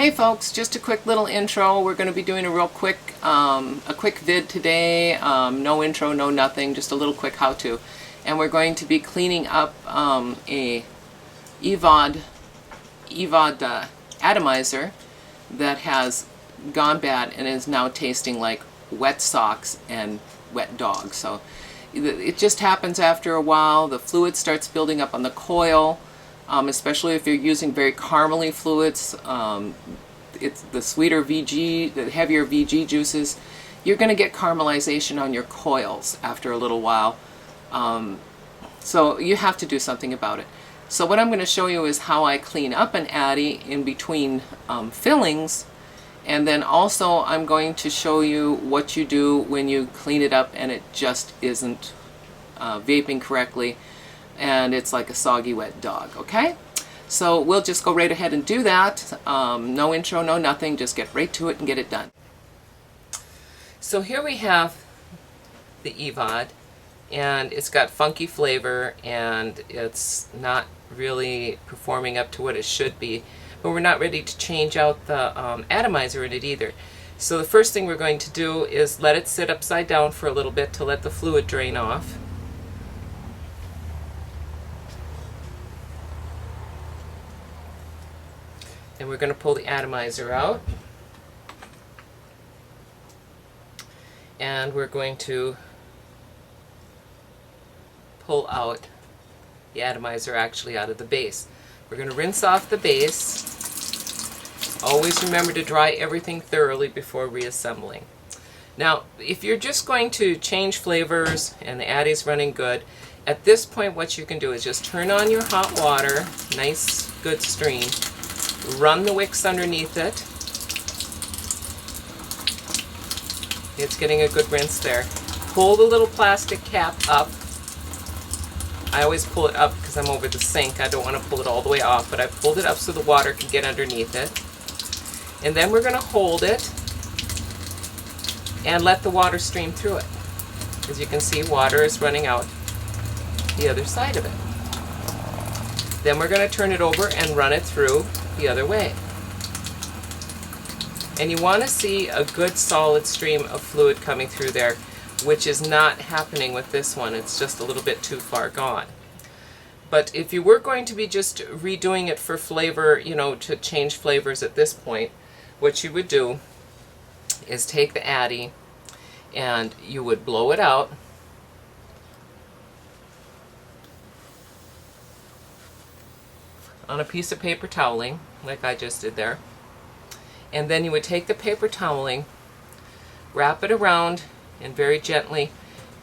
Hey folks, just a quick little intro. We're going to be doing a quick vid today. No intro, no nothing, just a little quick how-to. And we're going to be cleaning up a eVod Atomizer that has gone bad and is now tasting like wet socks and wet dog. So it just happens after a while. The fluid starts building up on the coil. Especially if you're using very caramely fluids, it's the sweeter VG, the heavier VG juices, you're going to get caramelization on your coils after a little while. So you have to do something about it. So what I'm going to show you is how I clean up an atty in between fillings, and then also I'm going to show you what you do when you clean it up and it just isn't vaping correctly, and it's like a soggy wet dog, okay? So we'll just go right ahead and do that. No intro, no nothing, just get right to it and get it done. So here we have the eVod, and it's got funky flavor and it's not really performing up to what it should be, but we're not ready to change out the atomizer in it either. So the first thing we're going to do is let it sit upside down for a little bit to let the fluid drain off. And we're going to pull the atomizer out, and we're going to pull out the atomizer actually out of the base. We're going to rinse off the base. Always remember to dry everything thoroughly before reassembling. Now, if you're just going to change flavors and the atty's running good, at this point what you can do is just turn on your hot water, nice good stream, run the wicks underneath it. It's getting a good rinse there. Pull the little plastic cap up. I always pull it up because I'm over the sink. I don't want to pull it all the way off, but I pulled it up so the water can get underneath it. And then we're going to hold it and let the water stream through it. As you can see, water is running out the other side of it. Then we're going to turn it over and run it through the other way. And you want to see a good solid stream of fluid coming through there, which is not happening with this one. It's just a little bit too far gone. But if you were going to be just redoing it for flavor, you know, to change flavors at this point, what you would do is take the atty and you would blow it out. On a piece of paper toweling, like I just did there. And then you would take the paper toweling, wrap it around, and very gently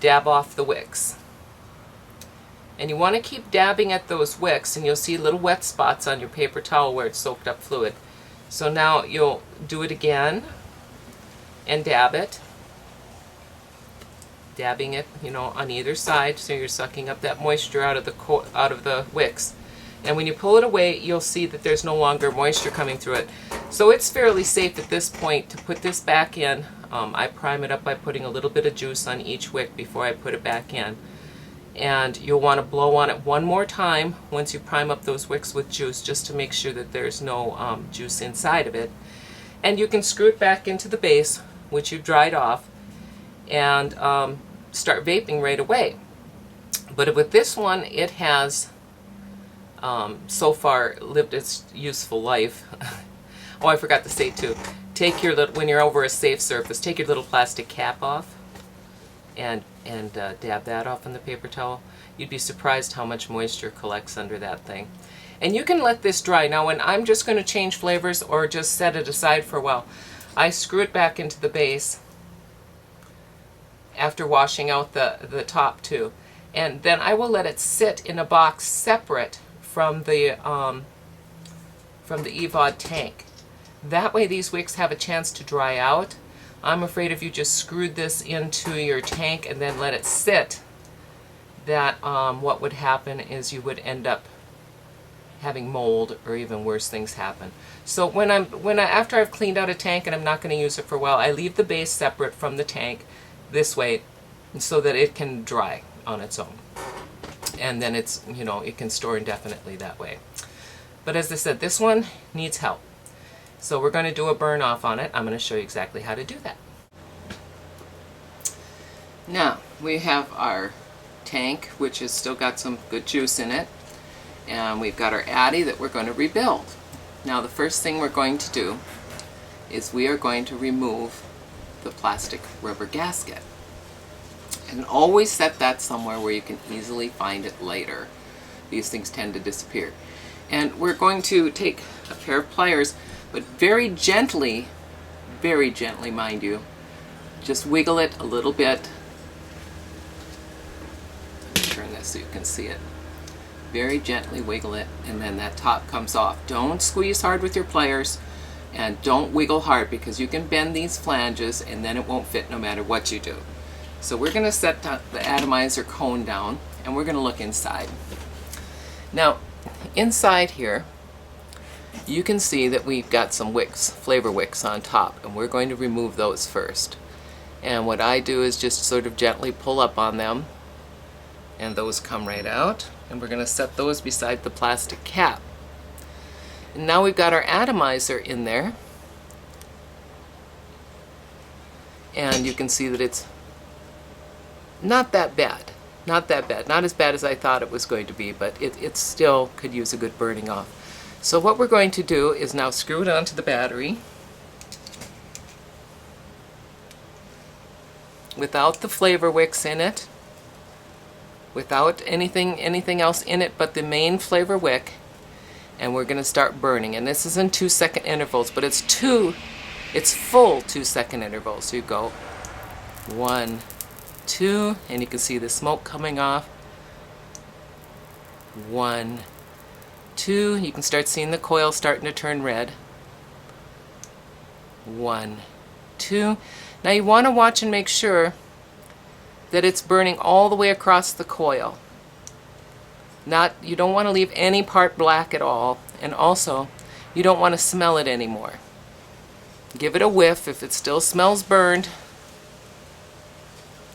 dab off the wicks. And you want to keep dabbing at those wicks, and you'll see little wet spots on your paper towel where it's soaked up fluid. So now you'll do it again and dab it. Dabbing it, you know, on either side, so you're sucking up that moisture out of the wicks. And when you pull it away, you'll see that there's no longer moisture coming through it. So it's fairly safe at this point to put this back in. I prime it up by putting a little bit of juice on each wick before I put it back in. And you'll want to blow on it one more time once you prime up those wicks with juice, just to make sure that there's no juice inside of it. And you can screw it back into the base, which you've dried off, and start vaping right away. But with this one, it has so far lived its useful life. Oh, I forgot to say too, take your little, when you're over a safe surface, take your little plastic cap off and dab that off on the paper towel. You'd be surprised how much moisture collects under that thing. And you can let this dry. Now when I'm just going to change flavors or just set it aside for a while, I screw it back into the base after washing out the top too. And then I will let it sit in a box separate from the eVod tank. That way these wicks have a chance to dry out. I'm afraid if you just screwed this into your tank and then let it sit, that what would happen is you would end up having mold or even worse things happen. So after I've cleaned out a tank and I'm not going to use it for a while, I leave the base separate from the tank this way so that it can dry on its own. And then it's, you know, it can store indefinitely that way. But as I said, this one needs help. So we're going to do a burn off on it. I'm going to show you exactly how to do that. Now we have our tank, which has still got some good juice in it, and we've got our atty that we're going to rebuild. Now the first thing we're going to do is we are going to remove the plastic rubber gasket. And always set that somewhere where you can easily find it later. These things tend to disappear. And we're going to take a pair of pliers, but very gently mind you, just wiggle it a little bit. Let me turn this so you can see it. Very gently wiggle it, and then that top comes off. Don't squeeze hard with your pliers, and don't wiggle hard, because you can bend these flanges and then it won't fit no matter what you do. So we're going to set the atomizer cone down, and we're going to look inside. Now inside here you can see that we've got some wicks, flavor wicks on top, and we're going to remove those first. And what I do is just sort of gently pull up on them, and those come right out, and we're going to set those beside the plastic cap. And now we've got our atomizer in there, and you can see that it's not that bad. Not that bad. Not as bad as I thought it was going to be, but it still could use a good burning off. So what we're going to do is now screw it onto the battery without the flavor wicks in it, without anything else in it but the main flavor wick, and we're going to start burning. And this is in 2-second intervals, but it's full 2-second intervals. So you go 1, 2, and you can see the smoke coming off. 1, 2, you can start seeing the coil starting to turn red. 1, 2. Now you want to watch and make sure that it's burning all the way across the coil. You don't want to leave any part black at all, and also you don't want to smell it anymore. Give it a whiff. If it still smells burned,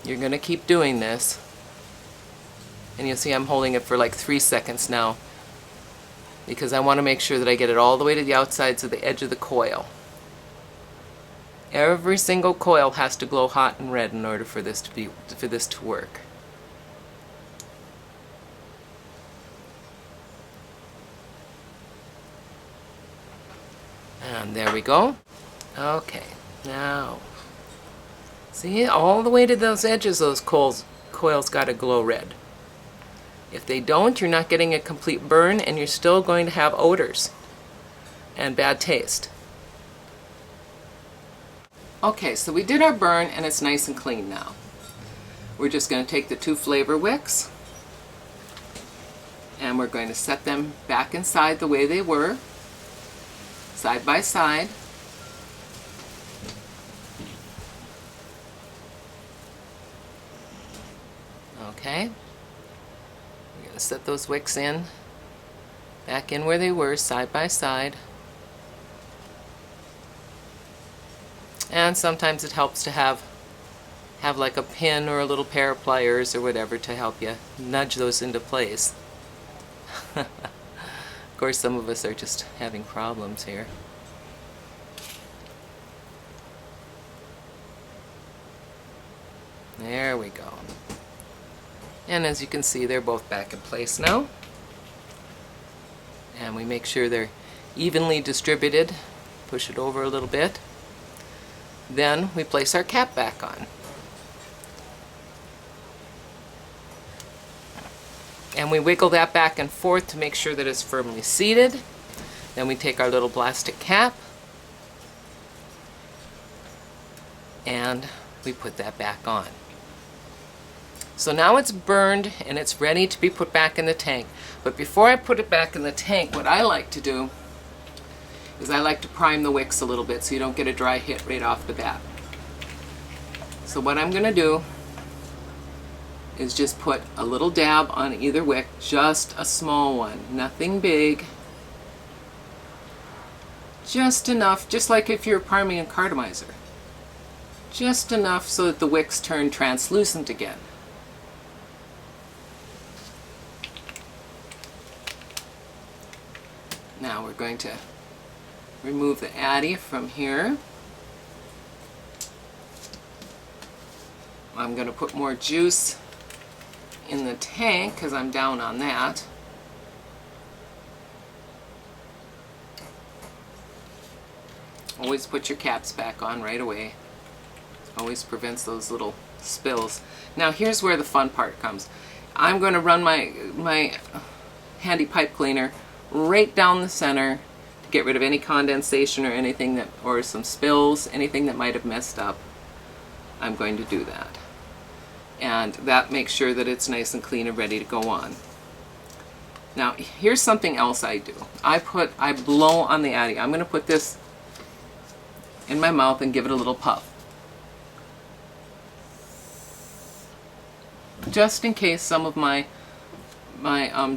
you're going to keep doing this. And you'll see I'm holding it for like 3 seconds now, because I want to make sure that I get it all the way to the outsides of the edge of the coil. Every single coil has to glow hot and red in order for this to work. And there we go. Okay, now see, all the way to those edges, those coils got to glow red. If they don't, you're not getting a complete burn, and you're still going to have odors and bad taste. Okay, so we did our burn, and it's nice and clean now. We're just going to take the 2 flavor wicks, and we're going to set them back inside the way they were, side by side. Okay, we're going to set those wicks in, back in where they were, side by side. And sometimes it helps to have like a pin or a little pair of pliers or whatever to help you nudge those into place. Of course, some of us are just having problems here. There we go. And as you can see, they're both back in place now. And we make sure they're evenly distributed. Push it over a little bit. Then we place our cap back on. And we wiggle that back and forth to make sure that it's firmly seated. Then we take our little plastic cap and we put that back on. So now it's burned and it's ready to be put back in the tank. But before I put it back in the tank, what I like to do is I like to prime the wicks a little bit so you don't get a dry hit right off the bat. So what I'm going to do is just put a little dab on either wick, just a small one, nothing big. Just enough, just like if you're priming a cartomizer. Just enough so that the wicks turn translucent again. Now we're going to remove the atty from here. I'm going to put more juice in the tank because I'm down on that. Always put your caps back on right away. Always prevents those little spills. Now here's where the fun part comes. I'm going to run my handy pipe cleaner right down the center to get rid of any condensation or anything that, or some spills, anything that might have messed up. I'm going to do that. And that makes sure that it's nice and clean and ready to go on. Now here's something else I do. I blow on the atty. I'm going to put this in my mouth and give it a little puff. Just in case some of my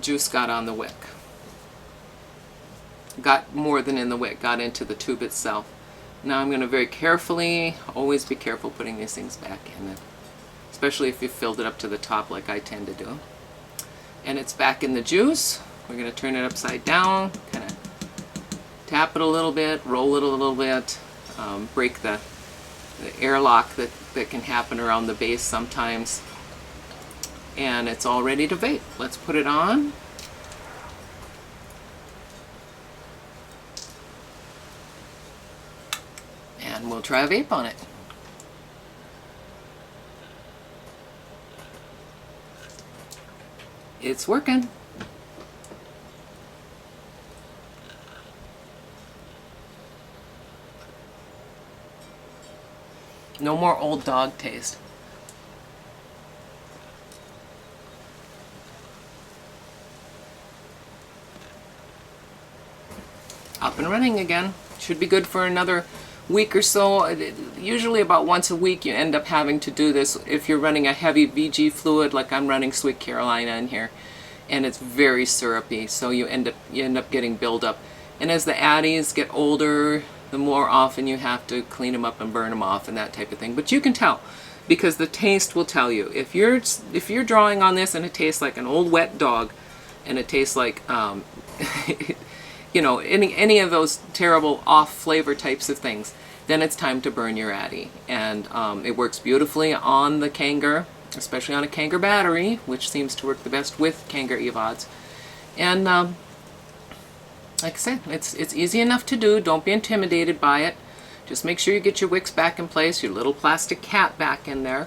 juice got on the wick. Got more than in the wick, got into the tube itself. Now I'm going to very carefully, always be careful putting these things back in it. Especially if you filled it up to the top like I tend to do. And it's back in the juice. We're going to turn it upside down, kind of tap it a little bit, roll it a little bit, break the airlock that can happen around the base sometimes. And it's all ready to vape. Let's put it on. And we'll try a vape on it. It's working. No more old dog taste. Up and running again. Should be good for another week or so. Usually about once a week you end up having to do this if you're running a heavy VG fluid like I'm running Sweet Carolina in here, and it's very syrupy, so you end up getting buildup. And as the addies get older, the more often you have to clean them up and burn them off and that type of thing. But you can tell because the taste will tell you. If you're drawing on this and it tastes like an old wet dog, and it tastes like you know, any of those terrible off flavor types of things, then it's time to burn your addy. And it works beautifully on the Kanger, especially on a Kanger battery, which seems to work the best with Kanger eVods. And like I said, it's easy enough to do. Don't be intimidated by it. Just make sure you get your wicks back in place, your little plastic cap back in there,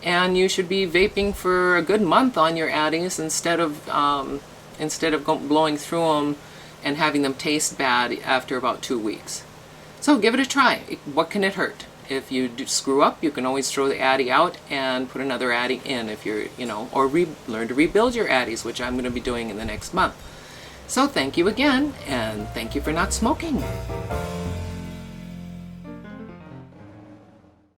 and you should be vaping for a good month on your addies instead of blowing through them and having them taste bad after about 2 weeks. So give it a try. What can it hurt? If you screw up, you can always throw the addy out and put another addy in if you're, or learn to rebuild your addies, which I'm going to be doing in the next month. So thank you again, and thank you for not smoking.